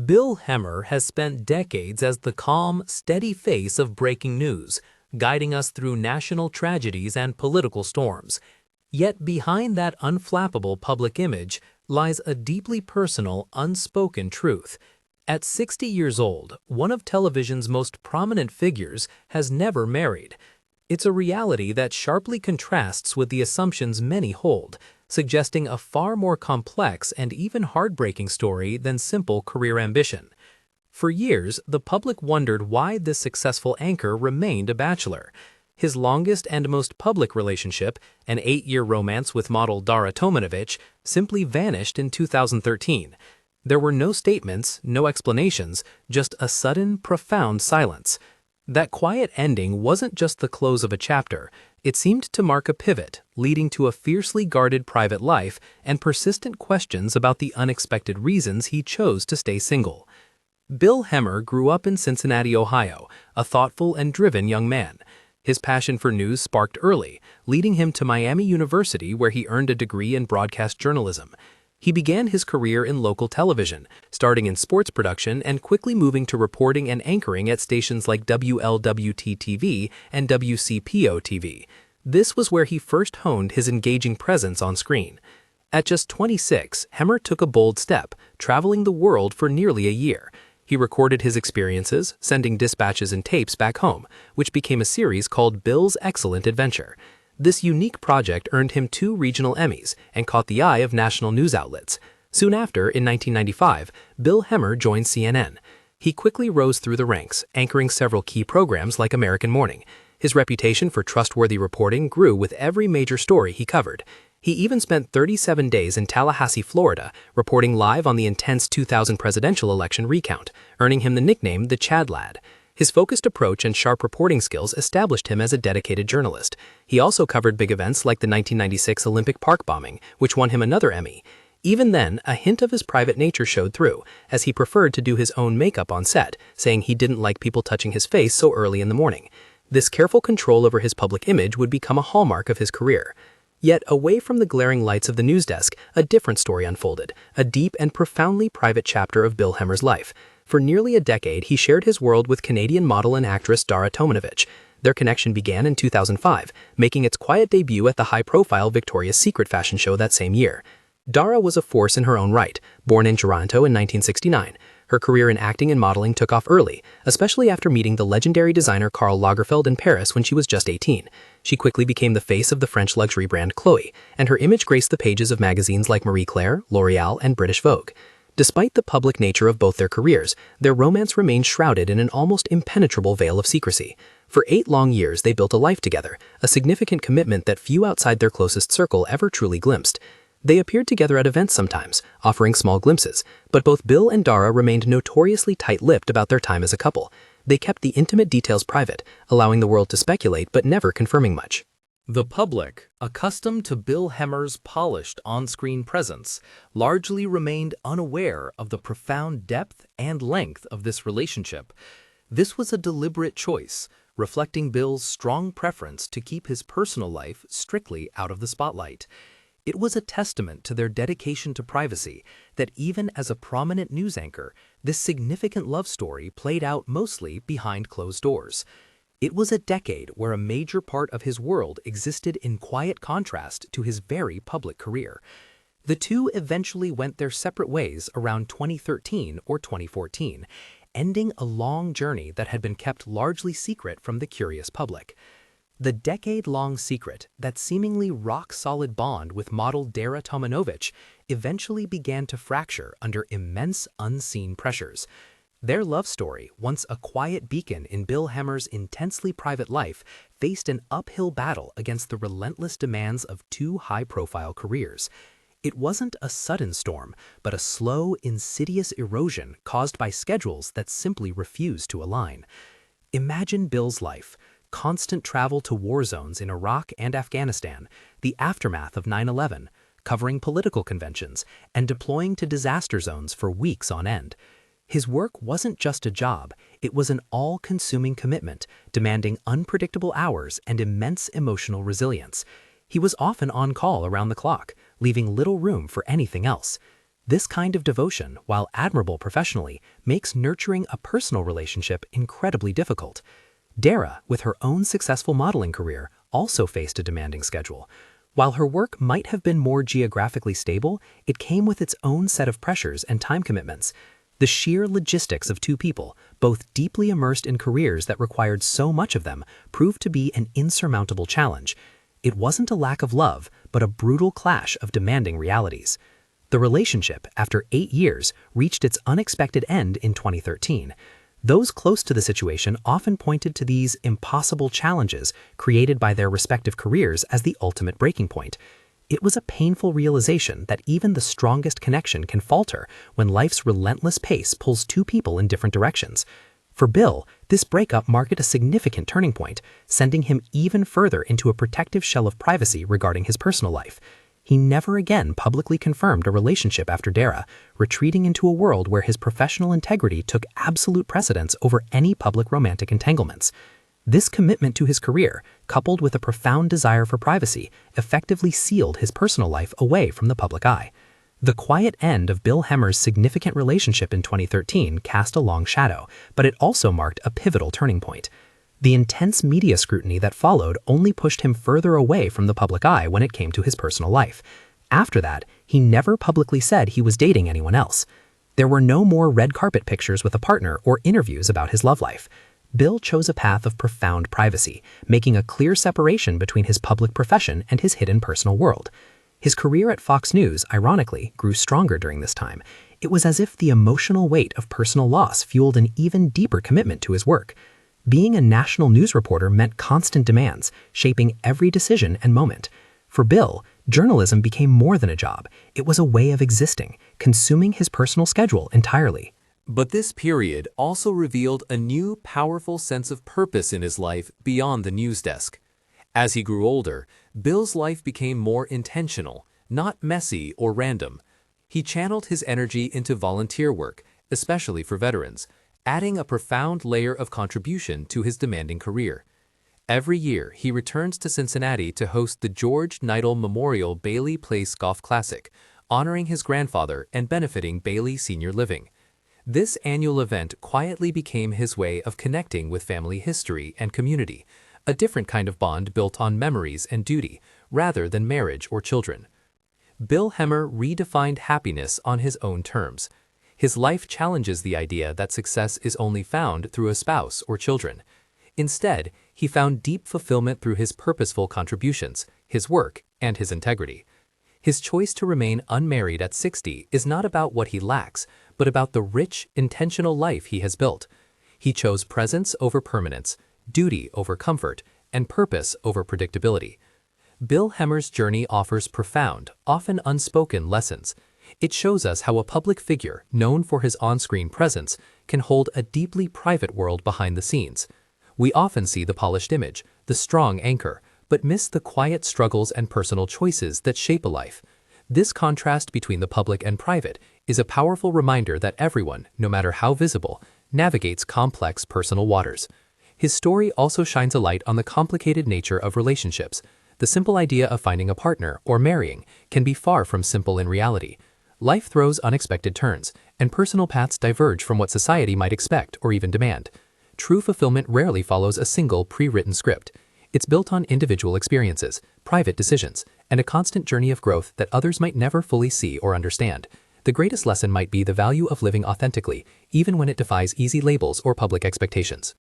Bill Hemmer has spent decades as the calm, steady face of breaking news, guiding us through national tragedies and political storms. Yet behind that unflappable public image lies a deeply personal, unspoken truth. At 60 years old, one of television's most prominent figures has never married. It's a reality that sharply contrasts with the assumptions many hold, suggesting a far more complex and even heartbreaking story than simple career ambition. For years, the public wondered why this successful anchor remained a bachelor. His longest and most public relationship, an 8-year romance with model Dara Tomanovich, simply vanished in 2013. There were no statements, no explanations, just a sudden, profound silence. That quiet ending wasn't just the close of a chapter. It seemed to mark a pivot, leading to a fiercely guarded private life and persistent questions about the unexpected reasons he chose to stay single. Bill Hemmer grew up in Cincinnati, Ohio, a thoughtful and driven young man. His passion for news sparked early, leading him to Miami University where he earned a degree in broadcast journalism. He began his career in local television, starting in sports production and quickly moving to reporting and anchoring at stations like WLWT-TV and WCPO-TV. This was where he first honed his engaging presence on screen. At just 26, Hemmer took a bold step, traveling the world for nearly a year. He recorded his experiences, sending dispatches and tapes back home, which became a series called Bill's Excellent Adventure. This unique project earned him 2 regional Emmys and caught the eye of national news outlets. Soon after, in 1995, Bill Hemmer joined CNN. He quickly rose through the ranks, anchoring several key programs like American Morning. His reputation for trustworthy reporting grew with every major story he covered. He even spent 37 days in Tallahassee, Florida, reporting live on the intense 2000 presidential election recount, earning him the nickname the Chad Lad. His focused approach and sharp reporting skills established him as a dedicated journalist. He also covered big events like the 1996 Olympic Park bombing, which won him another Emmy. Even then, a hint of his private nature showed through, as he preferred to do his own makeup on set, saying he didn't like people touching his face so early in the morning. This careful control over his public image would become a hallmark of his career. Yet, away from the glaring lights of the news desk, a different story unfolded, a deep and profoundly private chapter of Bill Hemmer's life. For nearly a decade, he shared his world with Canadian model and actress Dara Tomanovich. Their connection began in 2005, making its quiet debut at the high-profile Victoria's Secret fashion show that same year. Dara was a force in her own right, born in Toronto in 1969. Her career in acting and modeling took off early, especially after meeting the legendary designer Karl Lagerfeld in Paris when she was just 18. She quickly became the face of the French luxury brand Chloé, and her image graced the pages of magazines like Marie Claire, L'Oréal, and British Vogue. Despite the public nature of both their careers, their romance remained shrouded in an almost impenetrable veil of secrecy. For 8 long years, they built a life together, a significant commitment that few outside their closest circle ever truly glimpsed. They appeared together at events sometimes, offering small glimpses, but both Bill and Dara remained notoriously tight-lipped about their time as a couple. They kept the intimate details private, allowing the world to speculate but never confirming much. The public, accustomed to Bill Hemmer's polished on-screen presence, largely remained unaware of the profound depth and length of this relationship. This was a deliberate choice, reflecting Bill's strong preference to keep his personal life strictly out of the spotlight. It was a testament to their dedication to privacy that even as a prominent news anchor, this significant love story played out mostly behind closed doors. It was a decade where a major part of his world existed in quiet contrast to his very public career. The two eventually went their separate ways around 2013 or 2014, ending a long journey that had been kept largely secret from the curious public. The decade-long secret, that seemingly rock-solid bond with model Dara Tomanovich, eventually began to fracture under immense unseen pressures. Their love story, once a quiet beacon in Bill Hemmer's intensely private life, faced an uphill battle against the relentless demands of 2 high-profile careers. It wasn't a sudden storm, but a slow, insidious erosion caused by schedules that simply refused to align. Imagine Bill's life. Constant travel to war zones in Iraq and Afghanistan, the aftermath of 9/11, covering political conventions, and deploying to disaster zones for weeks on end. His work wasn't just a job, it was an all-consuming commitment, demanding unpredictable hours and immense emotional resilience. He was often on call around the clock, leaving little room for anything else. This kind of devotion, while admirable professionally, makes nurturing a personal relationship incredibly difficult. Dara, with her own successful modeling career, also faced a demanding schedule. While her work might have been more geographically stable, it came with its own set of pressures and time commitments. The sheer logistics of two people, both deeply immersed in careers that required so much of them, proved to be an insurmountable challenge. It wasn't a lack of love, but a brutal clash of demanding realities. The relationship, after 8 years, reached its unexpected end in 2013. Those close to the situation often pointed to these impossible challenges created by their respective careers as the ultimate breaking point. It was a painful realization that even the strongest connection can falter when life's relentless pace pulls two people in different directions. For Bill, this breakup marked a significant turning point, sending him even further into a protective shell of privacy regarding his personal life. He never again publicly confirmed a relationship after Dara, retreating into a world where his professional integrity took absolute precedence over any public romantic entanglements. This commitment to his career, coupled with a profound desire for privacy, effectively sealed his personal life away from the public eye. The quiet end of Bill Hemmer's significant relationship in 2013 cast a long shadow, but it also marked a pivotal turning point. The intense media scrutiny that followed only pushed him further away from the public eye when it came to his personal life. After that, he never publicly said he was dating anyone else. There were no more red carpet pictures with a partner or interviews about his love life. Bill chose a path of profound privacy, making a clear separation between his public profession and his hidden personal world. His career at Fox News, ironically, grew stronger during this time. It was as if the emotional weight of personal loss fueled an even deeper commitment to his work. Being a national news reporter meant constant demands, shaping every decision and moment. For Bill, journalism became more than a job. It was a way of existing, consuming his personal schedule entirely. But this period also revealed a new, powerful sense of purpose in his life beyond the news desk. As he grew older, Bill's life became more intentional, not messy or random. He channeled his energy into volunteer work, especially for veterans, adding a profound layer of contribution to his demanding career. Every year, he returns to Cincinnati to host the George Neidl Memorial Bailey Place Golf Classic, honoring his grandfather and benefiting Bailey Senior Living. This annual event quietly became his way of connecting with family history and community, a different kind of bond built on memories and duty, rather than marriage or children. Bill Hemmer redefined happiness on his own terms. His life challenges the idea that success is only found through a spouse or children. Instead, he found deep fulfillment through his purposeful contributions, his work, and his integrity. His choice to remain unmarried at 60 is not about what he lacks, but about the rich, intentional life he has built. He chose presence over permanence, duty over comfort, and purpose over predictability. Bill Hemmer's journey offers profound, often unspoken lessons. It shows us how a public figure, known for his on-screen presence, can hold a deeply private world behind the scenes. We often see the polished image, the strong anchor, but miss the quiet struggles and personal choices that shape a life. This contrast between the public and private is a powerful reminder that everyone, no matter how visible, navigates complex personal waters. His story also shines a light on the complicated nature of relationships. The simple idea of finding a partner or marrying can be far from simple in reality. Life throws unexpected turns, and personal paths diverge from what society might expect or even demand. True fulfillment rarely follows a single pre-written script. It's built on individual experiences, private decisions, and a constant journey of growth that others might never fully see or understand. The greatest lesson might be the value of living authentically, even when it defies easy labels or public expectations.